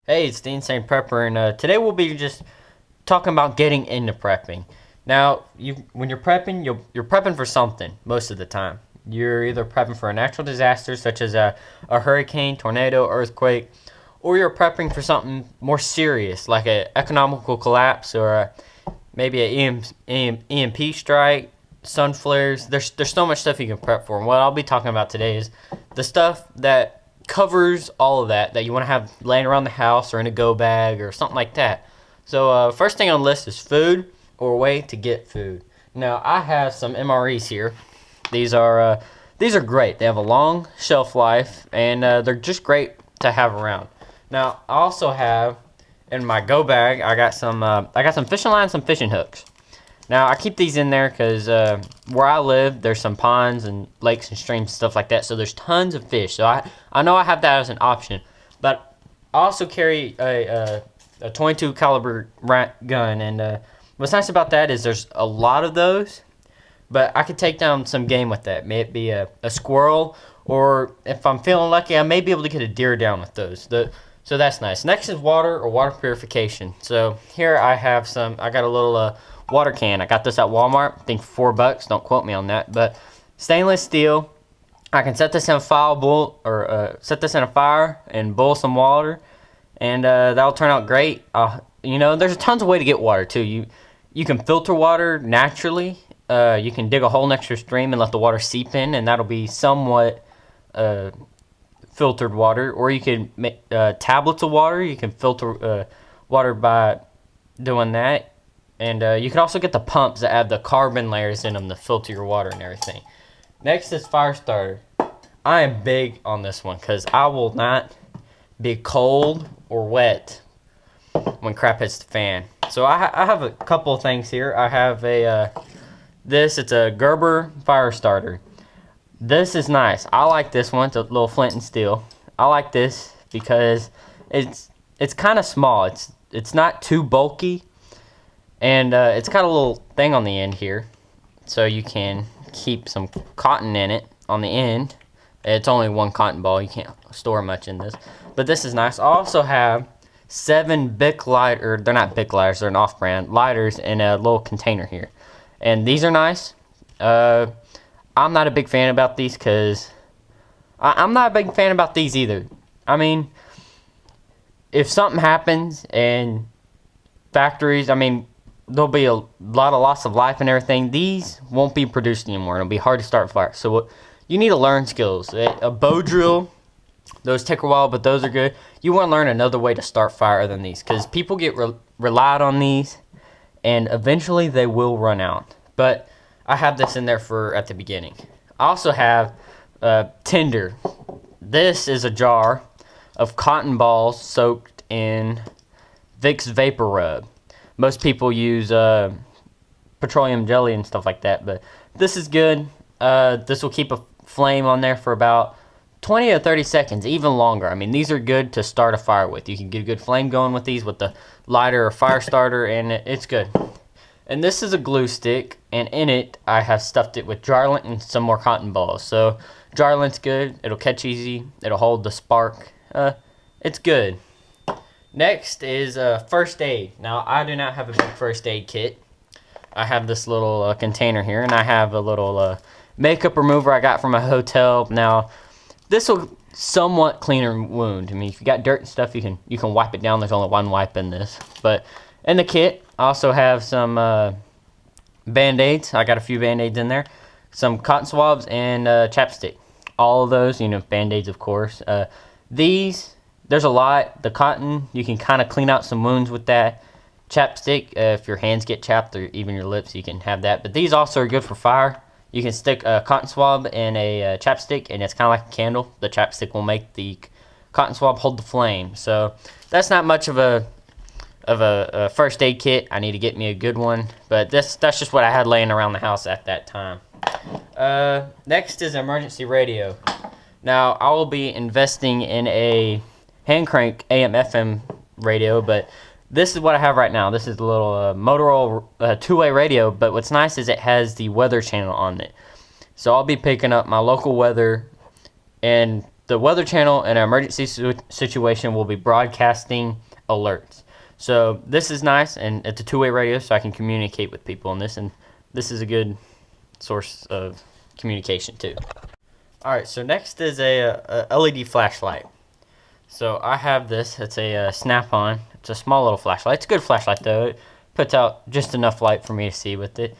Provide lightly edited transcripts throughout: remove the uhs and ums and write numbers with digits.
Hey, it's the Insane Prepper, and today we'll be just talking about getting into prepping. Now, when you're prepping, you're prepping for something most of the time. You're either prepping for a natural disaster such as a hurricane, tornado, earthquake, or you're prepping for something more serious like an economical collapse or maybe an EMP strike, sun flares. There's so much stuff you can prep for. And what I'll be talking about today is the stuff that covers all of that you want to have laying around the house or in a go bag or something like that. So first thing on the list is food or a way to get food. Now I have some MREs here. These are great. They have a long shelf life and they're just great to have around. Now I also have in my go bag I got some fishing lines, some fishing hooks. Now, I keep these in there because where I live, there's some ponds and lakes and streams and stuff like that, so there's tons of fish. So I know I have that as an option, but I also carry a 22 caliber gun, and what's nice about that is there's a lot of those, but I could take down some game with that. May it be a squirrel, or if I'm feeling lucky, I may be able to get a deer down with those. So that's nice. Next is water or water purification. So here I got a little water can. I got this at Walmart. I think $4. Don't quote me on that. But stainless steel. I can set this in a set this in a fire and boil some water, and that'll turn out great. There's tons of way to get water too. You can filter water naturally. You can dig a hole next to your stream and let the water seep in, and that'll be somewhat filtered water. Or you can make tablets of water. You can filter water by doing that. And you can also get the pumps that have the carbon layers in them to filter your water and everything. Next is fire starter. I am big on this one because I will not be cold or wet when crap hits the fan. So I have a couple of things here. I have it's a Gerber fire starter. This is nice. I like this one. It's a little flint and steel. I like this because it's kind of small. It's not too bulky. And it's got a little thing on the end here, so you can keep some cotton in it on the end. It's only one cotton ball. You can't store much in this. But this is nice. I also have 7 Bic lighter. They're not Bic lighters. They're an off-brand lighters in a little container here. And these are nice. I'm not a big fan about these because I'm not a big fan about these either. I mean, if something happens and factories, there'll be a lot of loss of life and everything. These won't be produced anymore. It'll be hard to start fire. So you need to learn skills. A bow drill, those take a while, but those are good. You want to learn another way to start fire other than these because people get relied on these, and eventually they will run out. But I have this in there at the beginning. I also have tinder. This is a jar of cotton balls soaked in Vicks Vapor Rub. Most people use petroleum jelly and stuff like that, but this is good. This will keep a flame on there for about 20 or 30 seconds, even longer. These are good to start a fire with. You can get a good flame going with these with the lighter or fire starter, and it's good. And this is a glue stick, and in it, I have stuffed it with jar lint and some more cotton balls. So jar lint's good. It'll catch easy. It'll hold the spark. It's good. Next is first aid. Now, I do not have a big first aid kit. I have this little container here, and I have a little makeup remover I got from a hotel. Now, this will somewhat clean a wound. If you got dirt and stuff, you can wipe it down. There's only one wipe in this. But in the kit, I also have some Band-Aids. I got a few Band-Aids in there. Some cotton swabs and chapstick. All of those, Band-Aids, of course. There's a lot. The cotton, you can kind of clean out some wounds with that. Chapstick, if your hands get chapped or even your lips, you can have that. But these also are good for fire. You can stick a cotton swab in a chapstick, and it's kind of like a candle. The chapstick will make the cotton swab hold the flame. So that's not much of a first aid kit. I need to get me a good one. But that's just what I had laying around the house at that time. Next is emergency radio. Now, I will be investing in a hand crank AM/FM radio, but this is what I have right now. This is a little Motorola two-way radio, but what's nice is it has the weather channel on it. So I'll be picking up my local weather and the Weather Channel in an emergency situation will be broadcasting alerts. So this is nice, and it's a two-way radio, so I can communicate with people on this, and this is a good source of communication too. All right, so next is a LED flashlight. So I have this. It's a Snap-on. It's a small little flashlight. It's a good flashlight though. It puts out just enough light for me to see with it.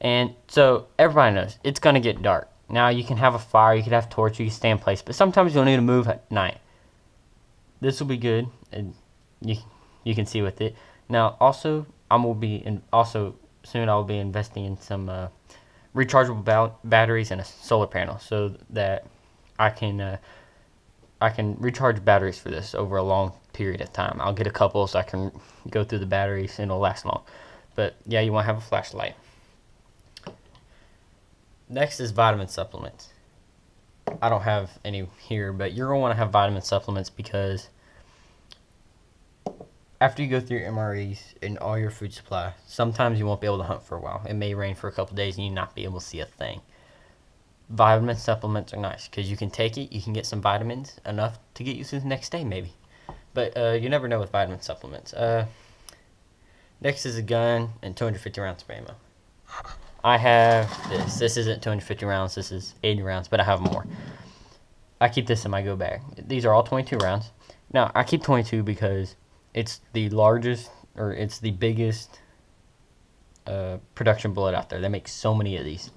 And so everybody knows it's gonna get dark. Now you can have a fire, you can have a torch, you can stay in place, but sometimes you'll need to move at night. This will be good, and you can see with it. Now also soon I'll be investing in some rechargeable batteries and a solar panel, so that I can recharge batteries for this over a long period of time. I'll get a couple so I can go through the batteries and it'll last long. But yeah, you want to have a flashlight. Next is vitamin supplements. I don't have any here, but you're going to want to have vitamin supplements because after you go through your MREs and all your food supply, sometimes you won't be able to hunt for a while. It may rain for a couple days and you not be able to see a thing. Vitamin supplements are nice because you can take it, you can get some vitamins, enough to get you through the next day maybe. But you never know with vitamin supplements. Next is a gun and 250 rounds of ammo. I have this. This isn't 250 rounds, this is 80 rounds, but I have more. I keep this in my go bag. These are all 22 rounds. Now, I keep 22 because it's the largest, or it's the biggest production bullet out there. They make so many of these.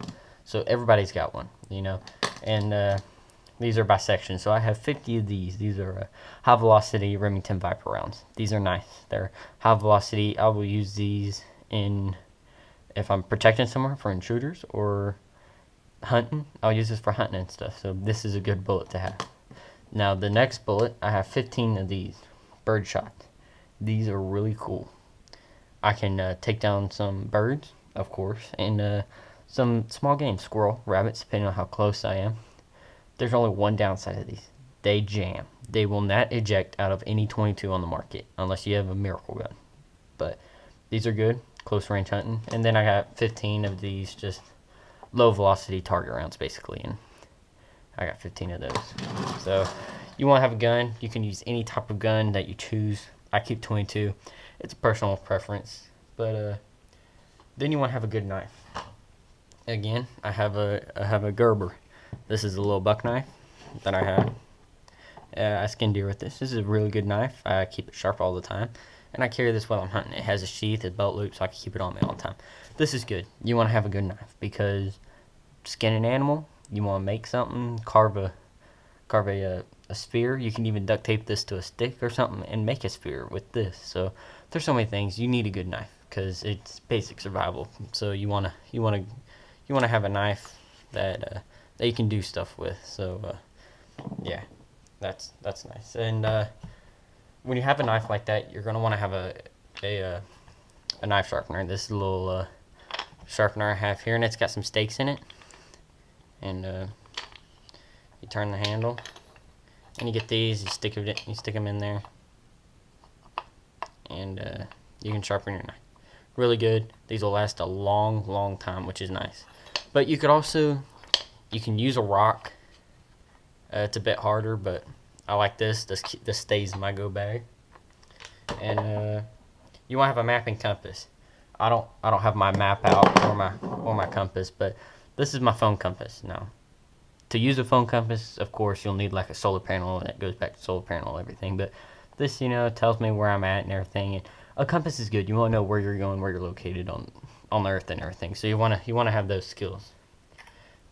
So everybody's got one, you know. And these are by section. So I have 50 of these. These are high velocity Remington Viper rounds. These are nice. They're high velocity. I will use these if I'm protecting somewhere for intruders or hunting. I'll use this for hunting and stuff. So this is a good bullet to have. Now the next bullet, I have 15 of these birdshot. These are really cool. I can take down some birds, of course, and some small game, squirrel, rabbits, depending on how close I am. There's only one downside of these. They jam. They will not eject out of any 22 on the market unless you have a miracle gun. But these are good, close range hunting. And then I got 15 of these just low velocity target rounds basically, and I got 15 of those. So you want to have a gun. You can use any type of gun that you choose. I keep 22. It's a personal preference. But then you want to have a good knife. Again, I have a Gerber. This is a little buck knife that I have. I skin deer with this. This is a really good knife. I keep it sharp all the time. And I carry this while I'm hunting. It has a sheath, a belt loop, so I can keep it on me all the time. This is good. You want to have a good knife because skin an animal, you want to make something, carve a sphere. You can even duct tape this to a stick or something and make a sphere with this. So there's so many things. You need a good knife because it's basic survival. So you want to have a knife that you can do stuff with. So yeah, that's nice. And when you have a knife like that, you're gonna want to have a knife sharpener. This is a little sharpener I have here, and it's got some stakes in it. And you turn the handle, and you get these. You stick them in there, and you can sharpen your knife. Really good. These will last a long time, which is nice. But you can use a rock. It's a bit harder, but I like this. This stays in my go bag. And you want to have a mapping compass. I don't have my map out or my compass, but this is my phone compass. Now, to use a phone compass, of course, you'll need like a solar panel, and it goes back to solar panel and everything. But this, tells me where I'm at and everything. And a compass is good. You want to know where you're going, where you're located on the earth and everything. So you want to have those skills.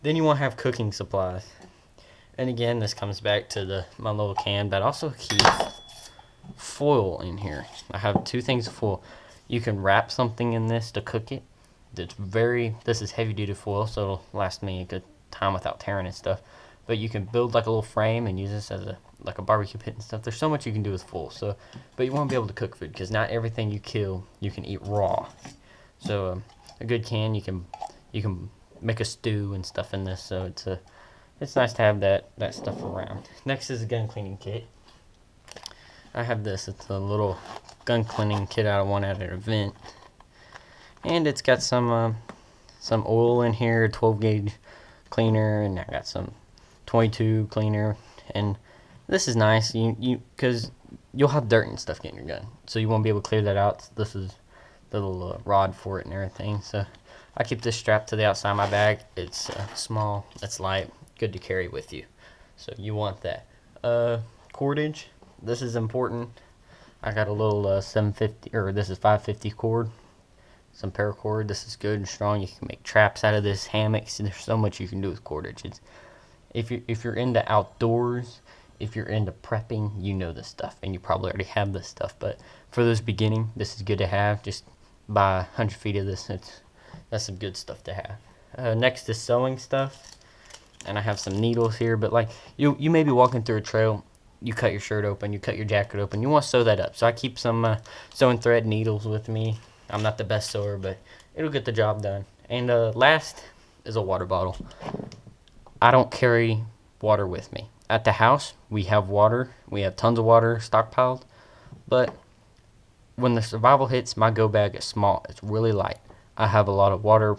Then you want to have cooking supplies. And again, this comes back to my little can, but I also keep foil in here. I have 2 things of foil. You can wrap something in this to cook it. This is heavy duty foil, so it'll last me a good time without tearing and stuff. But you can build like a little frame and use this as a barbecue pit and stuff. There's so much you can do with foil. But you want to be able to cook food because not everything you kill you can eat raw. So a good can, you can make a stew and stuff in this. So it's nice to have that stuff around. Next is a gun cleaning kit. I have this. It's a little gun cleaning kit I won at an event, and it's got some oil in here, 12 gauge cleaner, and I got some 22 cleaner, And this is nice, because you'll have dirt and stuff getting your gun, so you won't be able to clear that out. This is the little rod for it and everything. So I keep this strapped to the outside of my bag. It's small, it's light, good to carry with you. So you want that. Cordage, this is important. I got a little 750, or this is 550 cord, some paracord. This is good and strong. You can make traps out of this, hammocks, and there's so much you can do with cordage. If you're into outdoors, if you're into prepping, you know this stuff, and you probably already have this stuff. But for those beginning, this is good to have. Just buy 100 feet of this. That's some good stuff to have. Next is sewing stuff, and I have some needles here. But like you may be walking through a trail, you cut your shirt open, you cut your jacket open, you want to sew that up. So I keep some sewing thread needles with me. I'm not the best sewer, but it'll get the job done. And last is a water bottle. I don't carry water with me. At the house, we have water. We have tons of water stockpiled. But when the survival hits, my go bag is small. It's really light. I have a lot of water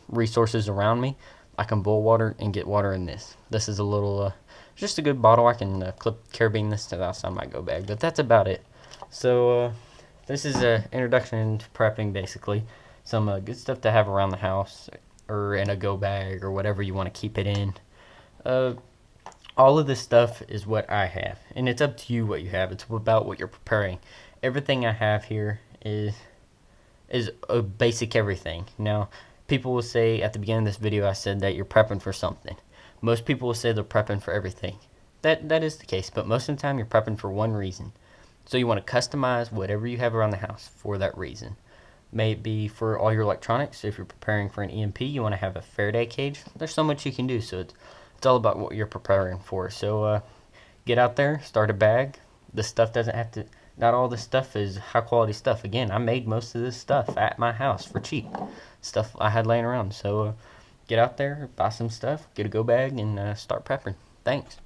resources around me. I can boil water and get water in this. This is a little, just a good bottle. I can clip carabine this to the outside of my go bag. But that's about it. So this is an introduction to prepping, basically. Some good stuff to have around the house, or in a go bag, or whatever you want to keep it in. All of this stuff is what I have, and it's up to you what you have. It's about what you're preparing. Everything I have here is a basic everything. Now, people will say at the beginning of this video I said that you're prepping for something. Most people will say they're prepping for everything. That is the case, but most of the time you're prepping for one reason. So you want to customize whatever you have around the house for that reason. Maybe for all your electronics. So if you're preparing for an EMP, you want to have a Faraday cage. There's so much you can do, so it's all about what you're preparing for. So get out there, start a bag. This stuff doesn't have to, not all this stuff is high quality stuff. Again, I made most of this stuff at my house for cheap. Stuff I had laying around. So get out there, buy some stuff, get a go bag, and start prepping. Thanks.